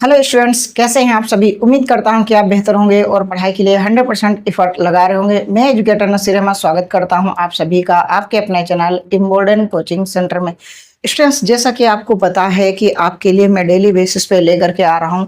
Hello students, कैसे हैं आप सभी। उम्मीद करता हूं कि आप बेहतर होंगे और पढ़ाई के लिए 100% एफर्ट लगा रहे होंगे। मैं एजुकेटर नसीर अहमद स्वागत करता हूं आप सभी का आपके अपने चैनल इम्पोर्टेंट कोचिंग सेंटर में। स्टूडेंट्स, जैसा कि आपको पता है कि आपके लिए मैं डेली बेसिस पे लेकर के आ रहा हूं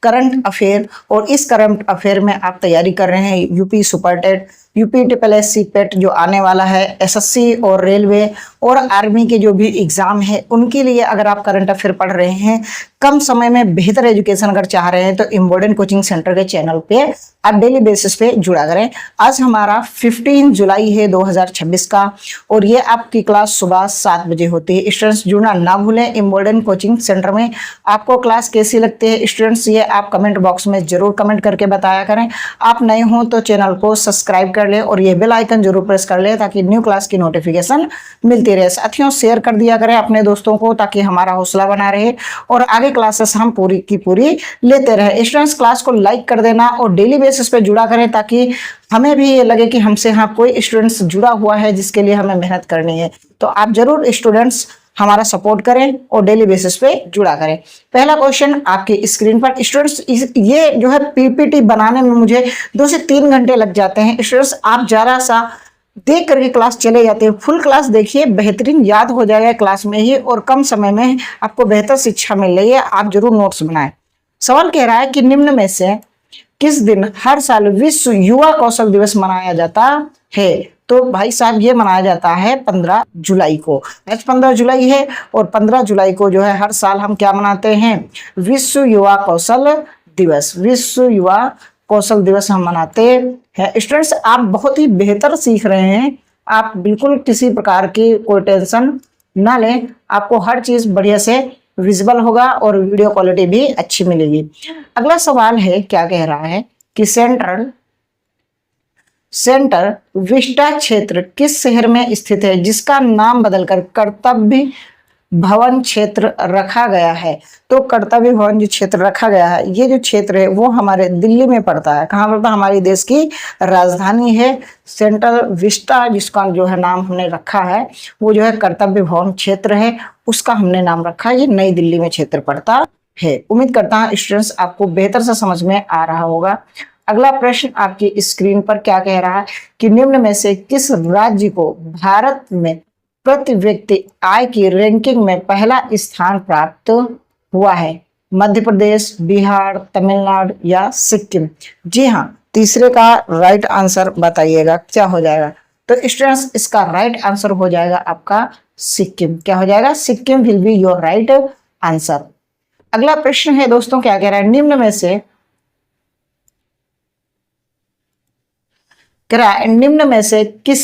करंट अफेयर, और इस करंट अफेयर में आप तैयारी कर रहे हैं UP super TET, UP triple S C PET जो आने वाला है, एसएससी और रेलवे और आर्मी के जो भी एग्जाम है उनके लिए अगर आप करंट अफेयर पढ़ रहे हैं, कम समय में बेहतर एजुकेशन अगर चाह रहे हैं तो इम्पोर्टेंट कोचिंग सेंटर के चैनल पे आप डेली बेसिस पे जुड़ा करें। आज हमारा 15 जुलाई है 2026 का, और ये आपकी क्लास सुबह 7 बजे होती है। स्टूडेंट्स, जुड़ना ना भूलें इम्पोर्टेंट कोचिंग सेंटर में। आपको क्लास कैसी लगती है स्टूडेंट्स, ये आप कमेंट बॉक्स में जरूर कमेंट करके बताया करें। आप नए हो तो चैनल को सब्सक्राइब कर ले और ये बेल आइकन जरूर प्रेस कर ले ताकि न्यू क्लास की नोटिफिकेशन मिलती रहे। साथियों, शेयर कर दिया करें अपने दोस्तों को ताकि हमारा हौसला बना रहे और आगे क्लासेस हम पूरी की पूरी लेते रहे। स्टूडेंट्स, क्लास को लाइक कर देना और डेली बेसिस पे जुड़ा करें ताकि हमें भी ये लगे कि हमसे कोई स्टूडेंट्स जुड़ा हुआ है जिसके लिए हमें मेहनत करनी है। तो आप जरूर स्टूडेंट्स हमारा सपोर्ट करें और डेली बेसिस पे जुड़ा करें। पहला क्वेश्चन आपकी स्क्रीन पर। स्टूडेंट्स, ये जो है पीपीटी बनाने में मुझे 2 से 3 घंटे लग जाते हैं। स्टूडेंट्स, आप जरा सा देख करके क्लास चले जाते हैं। फुल क्लास देखिए, बेहतरीन याद हो जाएगा क्लास में ही और कम समय में आपको बेहतर शिक्षा मिल रही है। आप जरूर नोट्स बनाएं। सवाल कह रहा है कि निम्न में से किस दिन हर साल विश्व युवा कौशल दिवस मनाया जाता है। तो भाई साहब, ये मनाया जाता है 15 जुलाई को। आज 15 जुलाई है और 15 जुलाई को जो है हर साल हम क्या मनाते हैं, विश्व युवा कौशल दिवस। विश्व युवा कौशल दिवस हम मनाते हैं। स्टूडेंट्स, आप बहुत ही बेहतर सीख रहे हैं। आप बिल्कुल किसी प्रकार की कोई टेंशन ना लें। आपको हर चीज बढ़िया से विजिबल होगा और वीडियो क्वालिटी भी अच्छी मिलेगी। अगला सवाल है, क्या कह रहा है कि सेंटर विस्टा क्षेत्र किस शहर में स्थित है जिसका नाम बदलकर कर्तव्य भवन क्षेत्र रखा गया है। तो कर्तव्य भवन जो क्षेत्र रखा गया है, ये जो क्षेत्र है वो हमारे दिल्ली में पड़ता है। कहाँ पड़ता है? हमारी देश की राजधानी है। सेंट्रल विस्टा जिसका जो है नाम हमने रखा है वो जो है कर्तव्य भवन क्षेत्र है, उसका हमने नाम रखा है। ये नई दिल्ली में क्षेत्र पड़ता है। उम्मीद करता हूँ स्टूडेंट्स आपको बेहतर से समझ में आ रहा होगा। अगला प्रश्न आपकी स्क्रीन पर क्या कह रहा है कि निम्न में से किस राज्य को भारत में प्रति व्यक्ति आय की रैंकिंग में पहला स्थान प्राप्त हुआ है। मध्य प्रदेश, बिहार, तमिलनाडु या सिक्किम। जी हाँ, तीसरे का राइट आंसर बताइएगा क्या हो जाएगा। तो स्टूडेंट्स, इसका राइट आंसर हो जाएगा आपका सिक्किम। क्या हो जाएगा? Sikkim will be your right answer. अगला प्रश्न है दोस्तों, क्या कह रहा है, निम्न में से निम्न में से किस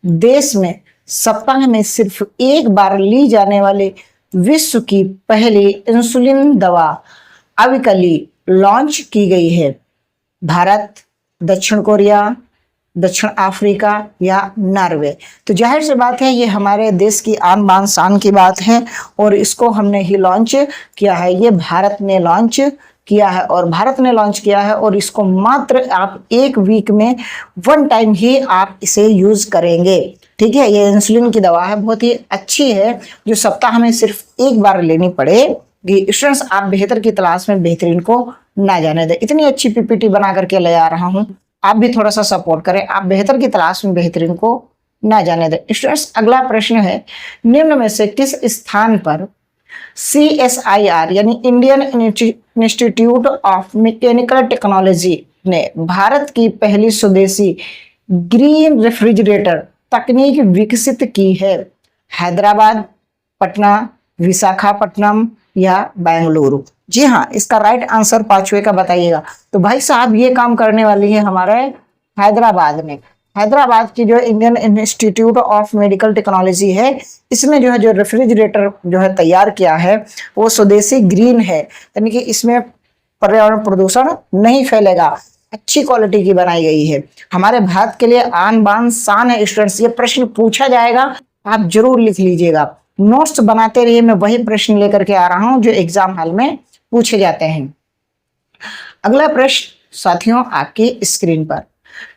देश में सप्ताह में सिर्फ एक बार ली जाने वाली विश्व की पहली इंसुलिन दवा अविकली लॉन्च की गई है। भारत, दक्षिण कोरिया, दक्षिण अफ्रीका या नॉर्वे। तो जाहिर सी बात है ये हमारे देश की आन बान शान की बात है और इसको हमने ही लॉन्च किया है। ये भारत ने लॉन्च किया है और भारत ने लॉन्च किया है और इसको मात्र आप 1 वीक में 1 टाइम ही आप इसे यूज करेंगे। ठीक है, ये इंसुलिन की दवा है, बहुत ही अच्छी है जो सप्ताह में सिर्फ 1 बार लेनी पड़ेगी। स्टूडेंट्स, आप बेहतर की तलाश में बेहतरीन को ना जाने दें। इतनी अच्छी पीपीटी बना करके ले आ रहा हूं, आप भी थोड़ा सा सपोर्ट करें। आप बेहतर की तलाश में बेहतरीन को ना जाने दें। स्टूडेंट्स, अगला प्रश्न है, निम्न में से किस स्थान पर CSIR यानी Indian institute of mechanical technology ने भारत की पहली स्वदेशी ग्रीन रेफ्रिजरेटर तकनीक विकसित की है। हैदराबाद, पटना, विशाखापट्टनम या बेंगलुरु। जी हाँ, इसका राइट आंसर 5वें का बताइएगा। तो भाई साहब, ये काम करने वाली है हमारे हैदराबाद में। हैदराबाद की जो Indian institute of medical technology है, इसने जो रेफ्रिजरेटर जो है तैयार किया है वो स्वदेशी ग्रीन है, यानी कि इसमें पर्यावरण प्रदूषण नहीं फैलेगा। अच्छी क्वालिटी की बनाई गई है। हमारे भारत के लिए आन बान शान है। स्टूडेंट्स, ये प्रश्न पूछा जाएगा, आप जरूर लिख लीजिएगा। नोट्स बनाते रहिए, मैं वही प्रश्न लेकर के आ रहा हूं जो एग्जाम हॉल में पूछे जाते हैं। अगला प्रश्न साथियों आपकी स्क्रीन पर,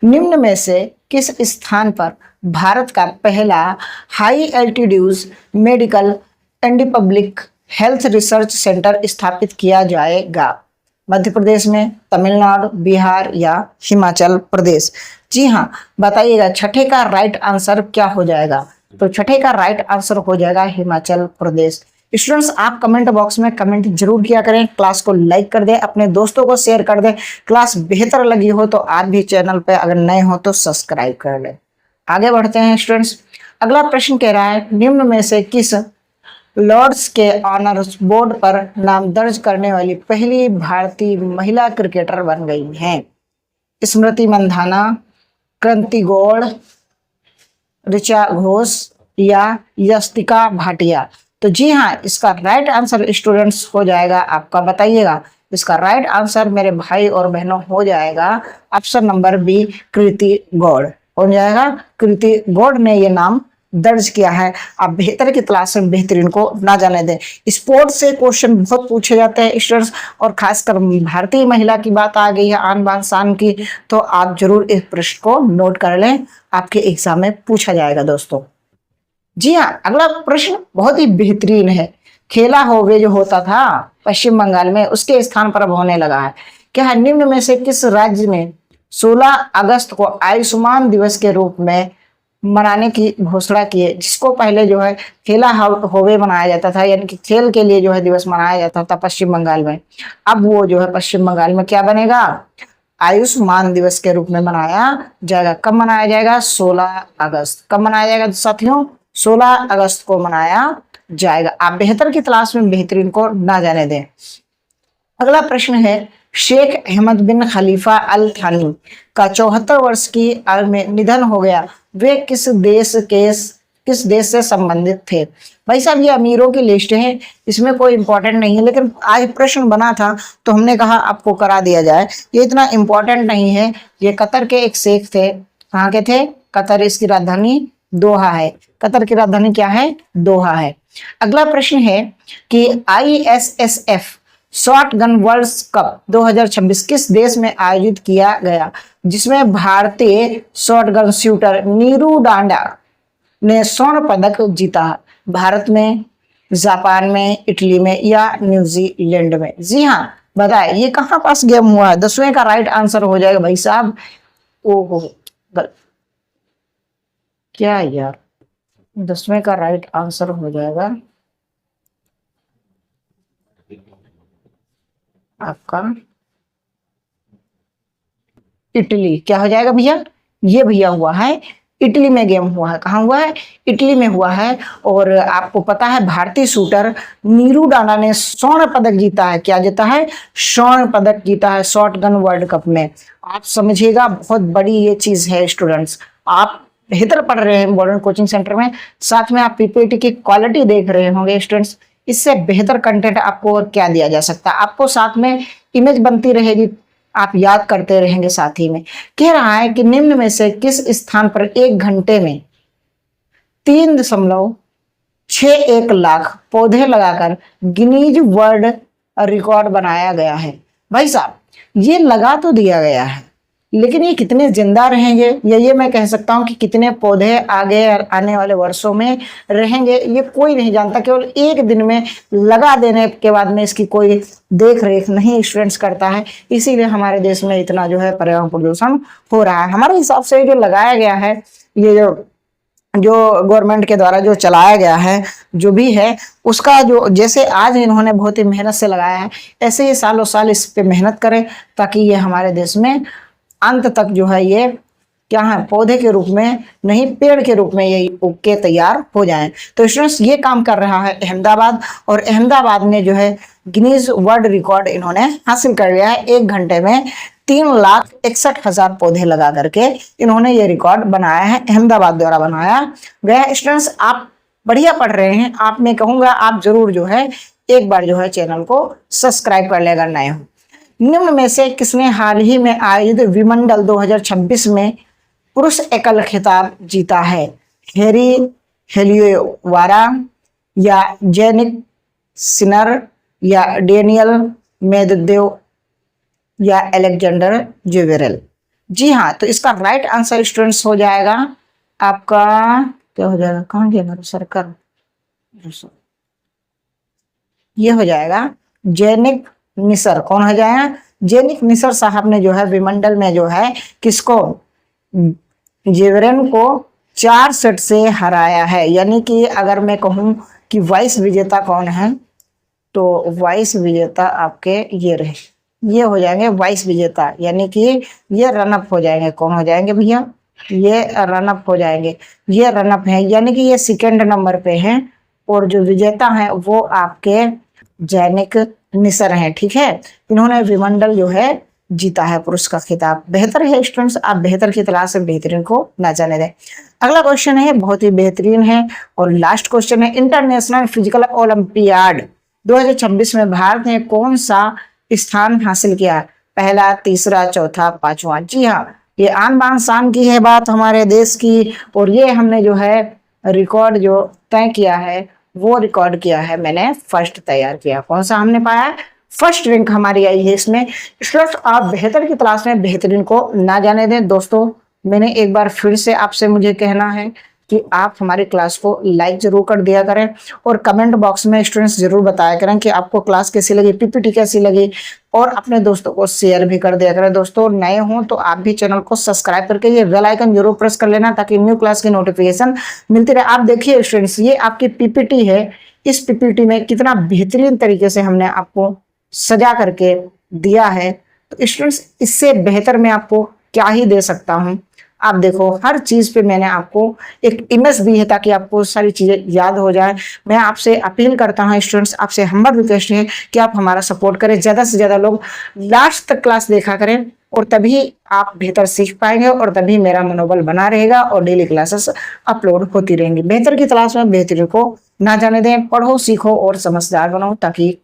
निम्न में से किस स्थान पर भारत का पहला high altitude medical and public health research centre स्थापित किया जाएगा। मध्य प्रदेश में, तमिलनाडु, बिहार या हिमाचल प्रदेश? जी हाँ, बताइएगा छठे का राइट आंसर क्या हो जाएगा? तो छठे का राइट आंसर हो जाएगा हिमाचल प्रदेश। स्टूडेंट्स, आप कमेंट बॉक्स में कमेंट जरूर किया करें, क्लास को लाइक कर दें, अपने दोस्तों को शेयर कर दें। क्लास बेहतर लगी हो तो आप भी चैनल पे अगर नए हो तो सब्सक्राइब कर लें। आगे बढ़ते हैं स्टूडेंट्स। अगला प्रश्न कह रहा है, निम्न में से किस लॉर्ड्स के ऑनर्स बोर्ड पर नाम दर्ज करने वाली पहली भारतीय महिला क्रिकेटर बन गई हैं? स्मृति मंधाना, कृति गौड़, ऋचा घोष या यस्तिका भाटिया? तो जी हाँ, इसका राइट आंसर स्टूडेंट्स हो जाएगा आपका, बताइएगा इसका राइट आंसर मेरे भाई और बहनों हो जाएगा ऑप्शन नंबर बी, कृति गौड़ हो जाएगा। कृति गौड़ ने ये नाम दर्ज किया है। आप बेहतर की तलाश में बेहतरीन को ना जाने दें। स्पोर्ट्स से क्वेश्चन बहुत पूछे जाते हैं स्टूडेंट्स, और खासकर भारतीय महिला की बात आ गई है, आन बान शान की, तो आप जरूर इस प्रश्न को नोट कर लें, आपके एग्जाम में पूछा जाएगा दोस्तों। जी हाँ, अगला प्रश्न बहुत ही बेहतरीन है। खेला होवे जो होता था पश्चिम बंगाल में, उसके स्थान पर अब होने लगा है। क्या है, निम्न में से किस राज्य में 16 अगस्त को आयुष्मान दिवस के रूप में मनाने की घोषणा की है? जिसको पहले जो है खेला होवे मनाया जाता था, यानी कि खेल के लिए जो है दिवस मनाया जाता था पश्चिम बंगाल में, अब वो जो है पश्चिम बंगाल में क्या बनेगा? आयुष्मान दिवस के रूप में मनाया जाएगा। कब मनाया जाएगा? 16 अगस्त। कब मनाया जाएगा साथियों? 16 अगस्त को मनाया जाएगा। आप बेहतर की तलाश में बेहतरीन को ना जाने दें। अगला प्रश्न है, शेख अहमद बिन खलीफा अल थानी का 74 वर्ष की आयु में निधन हो गया। वे किस देश से संबंधित थे? भाई साहब, ये अमीरों की लिस्ट है, इसमें कोई इंपॉर्टेंट नहीं है, लेकिन आज प्रश्न बना था तो हमने कहा आपको करा दिया जाए। ये इतना इंपॉर्टेंट नहीं है। ये कतर के एक शेख थे। कहाँ के थे? कतर। इसकी राजधानी दोहा है। कतर की राजधानी क्या है? दोहा है। अगला प्रश्न है कि ISSF short gun world cup 2026 किस देश में आयोजित किया गया, जिसमें भारतीय शॉर्ट गन शूटर नीरू डांडा ने स्वर्ण पदक जीता? भारत में, जापान में, इटली में या न्यूजीलैंड में? जी हाँ, बताए ये कहाँ पास गेम हुआ है? 10वें का राइट आंसर हो जाएगा भाई साहब। ओहो, क्या यार, 10वें का राइट आंसर हो जाएगा आपका इटली। क्या हो जाएगा भैया? ये भैया हुआ है इटली में गेम हुआ है। कहाँ हुआ है? इटली में हुआ है। और आपको पता है भारतीय शूटर नीरू डांडा ने स्वर्ण पदक जीता है। क्या जीता है? स्वर्ण पदक जीता है शॉर्ट गन वर्ल्ड कप में। आप समझिएगा, बहुत बड़ी ये चीज है स्टूडेंट्स। आप बेहतर पढ़ रहे हैं मॉडर्न कोचिंग सेंटर में, साथ में आप PPT की क्वालिटी देख रहे होंगे स्टूडेंट्स। इससे बेहतर कंटेंट आपको और क्या दिया जा सकता है? आपको साथ में इमेज बनती रहेगी, आप याद करते रहेंगे साथ ही में। कह रहा है कि निम्न में से किस स्थान पर 1 घंटे में 3.61 लाख पौधे लगाकर गिनीज वर्ल्ड रिकॉर्ड बनाया गया है? भाई साहब, ये लगा तो दिया गया है, लेकिन ये कितने जिंदा रहेंगे, या ये मैं कह सकता हूं कि कितने पौधे आगे आने वाले वर्षों में रहेंगे, ये कोई नहीं जानता। केवल एक दिन में लगा देने के बाद में इसकी कोई देख रेख नहीं स्टूडेंट्स करता है। इसीलिए हमारे देश में इतना जो है पर्यावरण प्रदूषण हो रहा है। हमारे हिसाब से जो लगाया गया है, ये जो गवर्नमेंट के द्वारा जो चलाया गया है, जो भी है उसका, जो जैसे आज इन्होंने बहुत ही मेहनत से लगाया है, ऐसे ही सालों साल इस पे मेहनत करें, ताकि ये हमारे देश में अंत तक जो है ये क्या है, पौधे के रूप में नहीं पेड़ के रूप में ये उग के तैयार हो जाएं। तो स्टूडेंट्स, ये काम कर रहा है अहमदाबाद, और अहमदाबाद ने जो है गिनीज वर्ल्ड रिकॉर्ड इन्होंने हासिल कर लिया है। 1 घंटे में 3,61,000 पौधे लगा करके इन्होंने ये रिकॉर्ड बनाया है, अहमदाबाद द्वारा बनाया गया। स्टूडेंट्स, आप बढ़िया पढ़ रहे हैं। आप, मैं कहूँगा आप जरूर जो है एक बार जो है चैनल को सब्सक्राइब कर ले अगर नए हो। निम्न में से किसने हाल ही में आयोजित विमंडल 2026 में पुरुष एकल खिताब जीता है? हैरी हेलियोवारा या जेनिक सिनर या डेनियल मेदवेदेव या अलेक्जेंडर ज्वेरेल? जी हाँ, तो इसका राइट आंसर स्टूडेंट्स हो जाएगा आपका, क्या हो जाएगा, कहाँ गया मेरा सर्कल, ये हो जाएगा जेनिक निसर कौन हो जाए, जेनिक निसर साहब ने जो है विमंडल में जो है किसको, जेवरेन को 4 सेट से हराया है। यानी कि अगर मैं कहूं कि वाइस विजेता कौन है, तो वाइस विजेता आपके ये रहे, ये हो जाएंगे वाइस विजेता, यानी कि ये रनअप हो जाएंगे। कौन हो जाएंगे भैया, ये रनअप हो जाएंगे, ये रनअप है, यानी कि ये सेकंड नंबर पे हैं और जो विजेता हैं वो आपके जैनिक निसर हैं। ठीक है, इन्होंने विमंडल जो है जीता है पुरुष का खिताब। बेहतर है स्टूडेंट्स, आप बेहतर की तलाश से बेहतरीन को ना जाने दें। अगला क्वेश्चन है, बहुत ही बेहतरीन है और लास्ट क्वेश्चन है, इंटरनेशनल फिजिकल ओलंपियाड 2026 में भारत ने कौन सा स्थान हासिल किया, पहला, तीसरा, चौथा, पांचवा। जी हाँ, ये आन बान शान की है बात हमारे देश की, और ये हमने जो है रिकॉर्ड जो तय किया है वो रिकॉर्ड किया है, मैंने फर्स्ट तैयार किया। कौन सा हमने पाया, फर्स्ट रैंक हमारी आई है इसमें। स्टूडेंट्स, आप बेहतर की तलाश में बेहतरीन को ना जाने दें। दोस्तों, मैंने एक बार फिर से आपसे मुझे कहना है कि आप हमारी क्लास को लाइक जरूर कर दिया करें और कमेंट बॉक्स में स्टूडेंट्स जरूर बताया करें कि आपको क्लास कैसी लगी, पीपीटी कैसी लगी, और अपने दोस्तों को शेयर भी कर दिया करें। दोस्तों, नए हों तो आप भी चैनल को सब्सक्राइब करके ये बेल आइकन जरूर प्रेस कर लेना ताकि न्यू क्लास की नोटिफिकेशन मिलती रहे। आप देखिए स्टूडेंट्स, ये आपकी पीपीटी है, इस पीपीटी में कितना बेहतरीन तरीके से हमने आपको सजा करके दिया है। तो स्टूडेंट्स, इससे बेहतर मैं आपको क्या ही दे सकता हूँ। आप देखो, हर चीज पे मैंने आपको एक इमेज दी है ताकि आपको सारी चीजें याद हो जाए। मैं आपसे अपील करता हूँ स्टूडेंट्स, आपसे हम्बल रिक्वेस्ट है कि आप हमारा सपोर्ट करें, ज्यादा से ज्यादा लोग लास्ट तक क्लास देखा करें, और तभी आप बेहतर सीख पाएंगे और तभी मेरा मनोबल बना रहेगा और डेली क्लासेस अपलोड होती रहेंगी। बेहतर की तलाश में बेहतरी को ना जाने दें, पढ़ो, सीखो और समझदार बनो ताकि